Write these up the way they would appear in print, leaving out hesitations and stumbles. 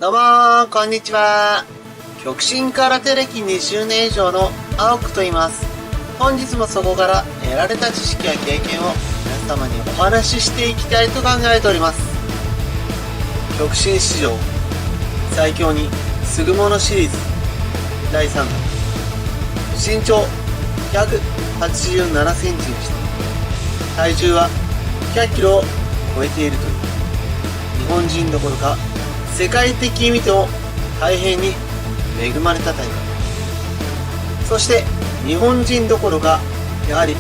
どうもー、こんにちは。極真空手歴20年以上の青くと言います。本日もそこから得られた知識や経験を皆様にお話ししていきたいと考えております。極真史上最強に優れものシリーズ第3弾。身長187センチにして体重は100キロを超えているという日本人どころか世界的意味でも大変に恵まれた大会。そして日本人どころかやはり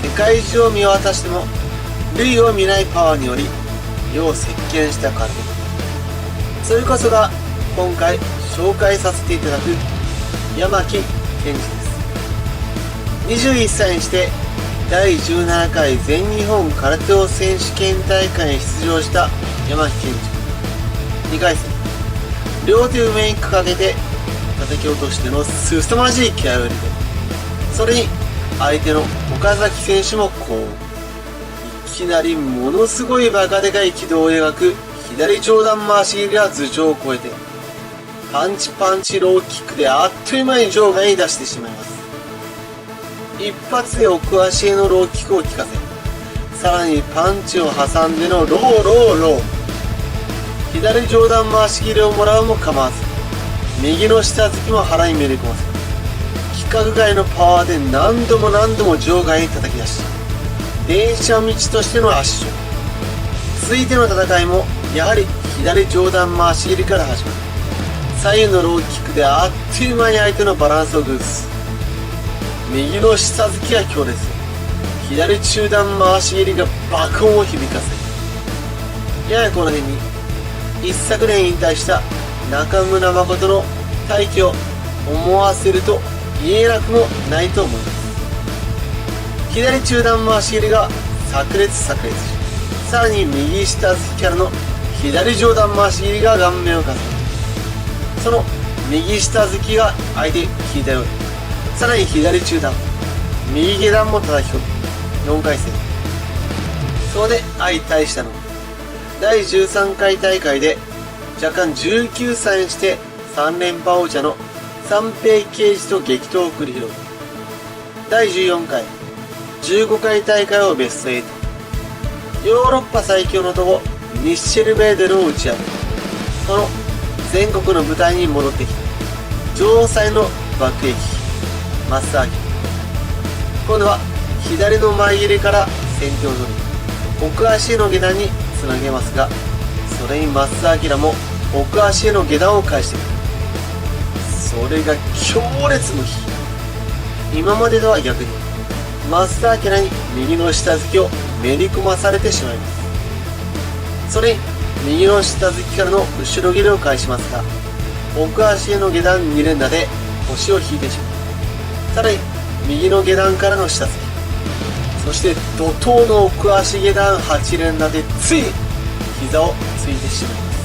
世界中を見渡しても類を見ないパワーにより世を席巻したからです。それこそが今回紹介させていただく山木健二です。21歳にして第17回全日本空手道選手権大会に出場した山木健二。2回戦両手上に掲げて叩き落としての凄まじい気合を入れて、それに相手の岡崎選手もこういきなりものすごいバカでかい軌道を描く左上段回し切りが頭上を越えてパンチローキックであっという間に場外に出してしまいます。一発で奥足へのローキックを効かせ、さらにパンチを挟んでのロー左上段回し切りをもらうも構わず右の下突きも腹にめり込ませ、規格外のパワーで何度も場外に叩き出し電車道としての圧勝。続いての戦いもやはり左上段回し切りから始まる。左右のローキックであっという間に相手のバランスを崩す。右の下突きが強烈、左中段回し切りが爆音を響かせ、ややこの辺に一昨年引退した中村誠の大器を思わせると言えなくもないと思います。左中段回し切りが炸裂し、さらに右下突きからの左上段回し切りが顔面をかす、その右下突きが相手に効いたように、さらに左中段右下段も叩き込む4回戦。そこで相対したのは第13回大会で若干19歳にして3連覇王者の三平圭司と激闘を繰り広げ、第14回15回大会をベスト8、ヨーロッパ最強の男ミッシェル・ベーデルを打ち破り、その全国の舞台に戻ってきた城西の爆撃増明。今度は左の前切りから先手を取り奥足への下段につなげますが、それに増明も奥足への下段を返してくる。それが強烈無比。今までとは逆に増明に右の下突きをめり込まされてしまいます。それに右の下突きからの後ろ切れを返しますが、奥足への下段2連打で腰を引いてしまう。さらに右の下段からの下突き、そして怒涛の奥足下段8連打でついに膝をついてしまいます。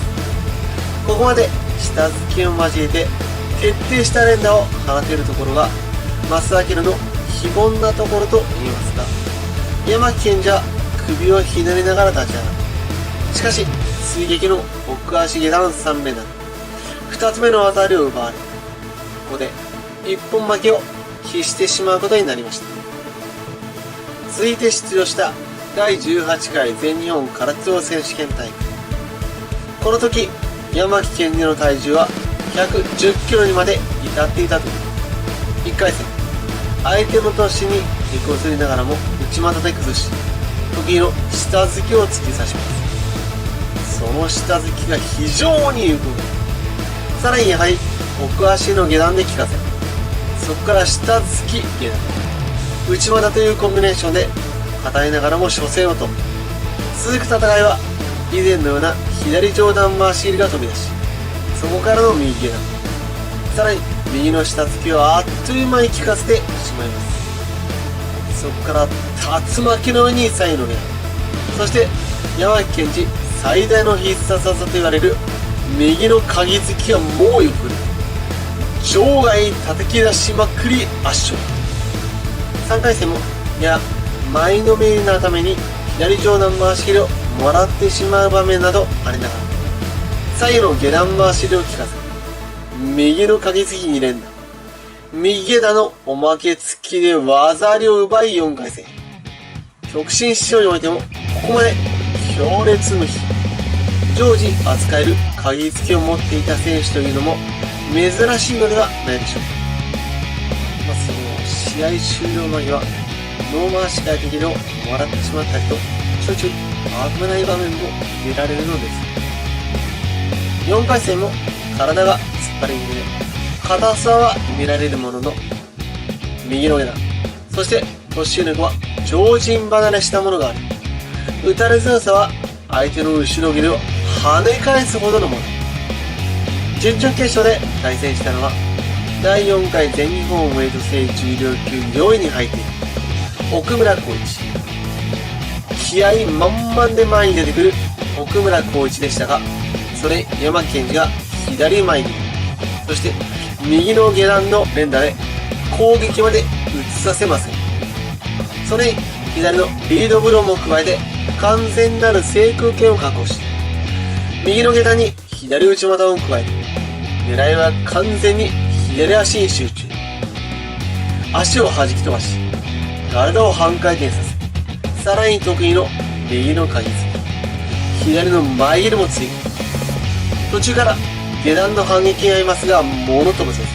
ここまで下突きを交えて徹底した連打を放てるところが増明の非凡なところと言いますが、山木健二は首をひねりながら立ち上がる。しかし追撃の奥足下段3連打で2つ目の技ありを奪われ、ここで一本負けを喫してしまうことになりました。続いて出場した第18回全日本空手道選手権大会。この時山木健二の体重は110キロにまで至っていたという。1回戦相手の年に手こずりながらも内股で崩し、得意の下突きを突き刺します。その下突きが非常に有効で、さらにやはり奥足の下段で効かせ、そこから下突き下段内股というコンビネーションで硬いながらも初戦を突破。続く戦いは以前のような左上段回し切りが飛び出し、そこからの右下段、さらに右の下突きをあっという間に効かせてしまいます。そこから竜巻のように左右の下段、そして山木健二最大の必殺技と言われる右の鍵突きが猛威を振るい場外に叩き出しまくり圧勝。3回戦もや前のめりなために左上段回し切りをもらってしまう場面などありながら、左右の下段回しを効かせ、右の鍵付き2連打、右下段のおまけ付きで技ありを奪い4回戦。極真師匠においても、ここまで強烈無比、常時扱える鍵付きを持っていた選手というのも珍しいのではないでしょうか。その試合終了間際、ノーマー視界的に笑ってしまったりと、ちょいちょい危ない場面も見られるのです。4回戦も体が突っ張り気味で、硬さは見られるものの、右の下段、そして突進力は常人離れしたものがあり、打たれ強さは相手の後ろ切れを跳ね返すほどのもの。準々決勝で対戦したのは、第4回全日本ウェイト制重量級4位に入っている奥村浩一。気合満々で前に出てくる奥村浩一でしたが、それ山木健二が左前に、そして右の下段の連打で攻撃まで移させません。それに左のリードブローも加えて完全なる制空権を確保し、右の下段に左内股を加えて、狙いは完全に左足に集中。足を弾き飛ばし、体を半回転させ、さらに得意の右の鍵付き、左の前蹴りも追加。途中から下段の反撃がありますが、ものともせず、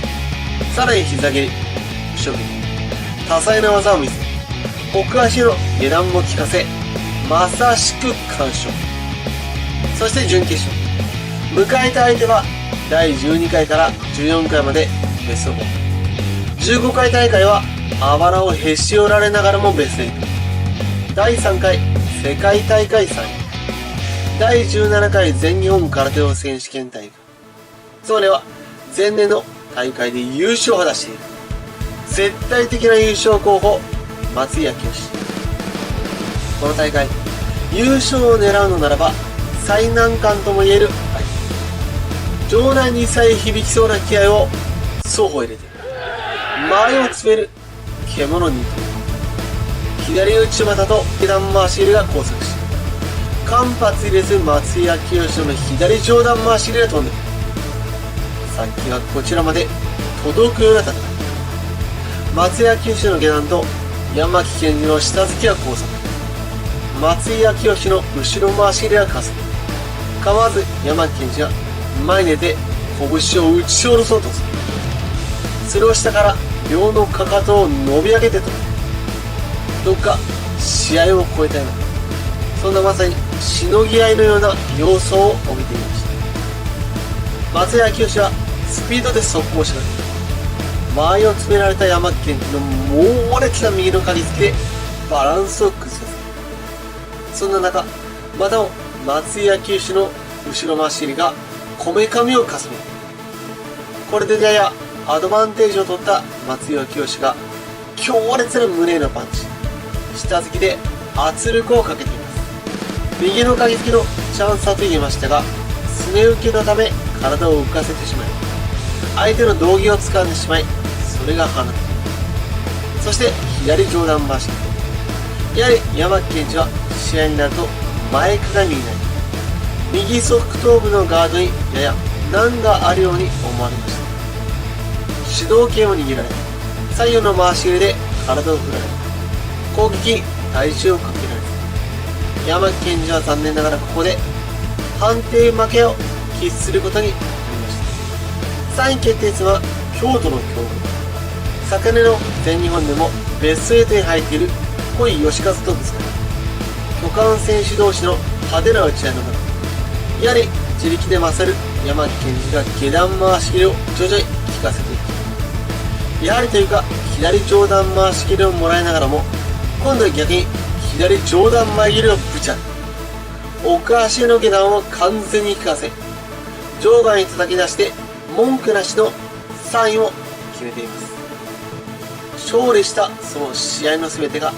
さらに膝蹴り、後ろ蹴り、多彩な技を見せ、奥足の下段も効かせ、まさしく完勝。そして準決勝。迎えた相手は、第12回から14回までベスト4。15回大会は、あばらをへし折られながらもベスト8。第3回世界大会3位。第17回全日本空手道選手権大会。それは、前年の大会で優勝を果たしている。絶対的な優勝候補、松井明義。この大会、優勝を狙うのならば、最難関とも言える相手。場内にさえ響きそうな気合を双方入れて、前を詰める獣に、左内股と下段回し入れが交錯し、間髪入れず松井明義の左上段回し入れが飛んでくる。さっきはこちらまで届くような戦い。松井明義の下段と山木健二の下突きが交錯。松井明義の後ろ回し入れが加速。構わず山木健二が前に出て拳を打ち下ろそうとする。それを下から両のかかとを伸び上げてと、どっか試合を超えたような、そんなまさにしのぎ合いのような様相を帯びていました。松井明義はスピードで速攻しながら、前を詰められた山木健二の猛烈な右のかぎつきでバランスを崩させ、そんな中、またも松井明義の後ろ回し入れがこめかみをかすめる。これでややアドバンテージを取った松井明義が強烈な胸へのパンチ、下突きで圧力をかけています。右のかぎつきのチャンスはと言いましたが、すね受けのため体を浮かせてしまい、相手の道着を掴んでしまい、それが放たれ、そして左上段回し。やはり山木健二は試合になると前かがみになり、右側頭部のガードにやや難があるように思われました。主導権を握られ、左右の回し入れで体を振られ、攻撃に体重をかけられず、山木健二は残念ながらここで判定負けを喫することになりました。3位決定戦は京都の強豪、昨年の全日本でもベスト8に入っている小井義和とぶつかり、巨漢選手同士の派手な打ち合いの中、やはり自力で勝る山木健二が下段回し切りを徐々に効かせていく。やはりというか、左上段回し切りをもらいながらも、今度は逆に左上段前切りをぶち当て、奥足の下段を完全に効かせ、場外に叩き出して文句なしの3位を決めています。勝利したその試合の全てが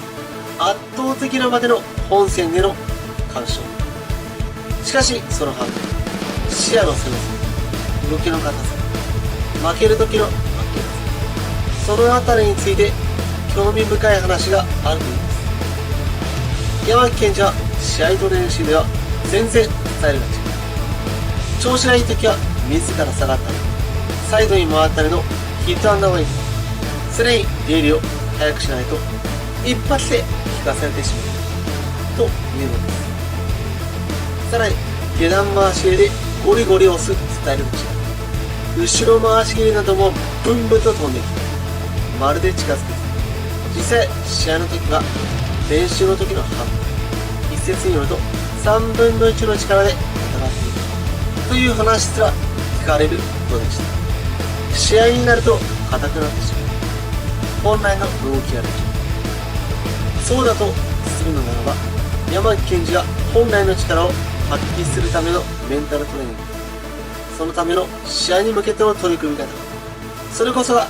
圧倒的なまでの本戦での完勝。しかしその反面、視野の狭さ、動きの硬さ、負ける時の負けさ、そのあたりについて興味深い話があるといいます。山木健二は試合と練習では全然スタイルが違う。調子がいい時は自ら下がったり、サイドに回ったりのヒットアンドウェイ。さらに出入りを早くしないと一発で引かされてしまうというのです。さらに下段回し蹴りでゴリゴリ押すスタイルの違い、後ろ回し蹴りなどもブンブンと飛んできてまるで近づく。実際試合の時は練習の時の半分、一説によると3分の1の力で戦っているという話すら聞かれることでした。試合になると硬くなってしまう。本来の動きができる。そうだとするのならば、山木健二が本来の力を発揮するためのメンタルトレーニング、そのための試合に向けての取り組み方、それこそが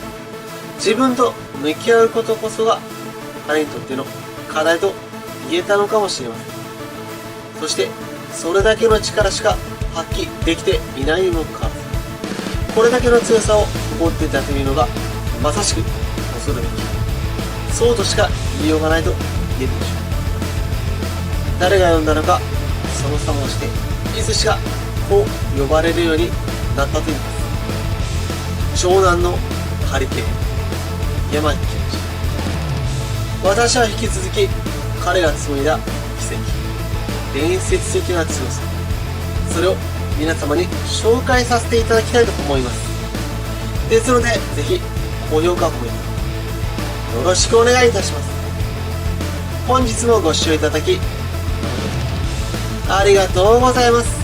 自分と向き合うことこそが彼にとっての課題と言えたのかもしれません。そしてそれだけの力しか発揮できていないにもかかわらず、これだけの強さを誇っていたというのがまさしく恐るべき、そうとしか言いようがないと言えるでしょう。誰が呼んだのかその様をして、いつしかこう呼ばれるようになったといいます。湘南のハリケーン、山木健二。私は引き続き彼が紡いだ奇跡、伝説的な強さ、それを皆様に紹介させていただきたいと思います。ですのでぜひ高評価、コメントよろしくお願いいたします。本日もご視聴いただきありがとうございます。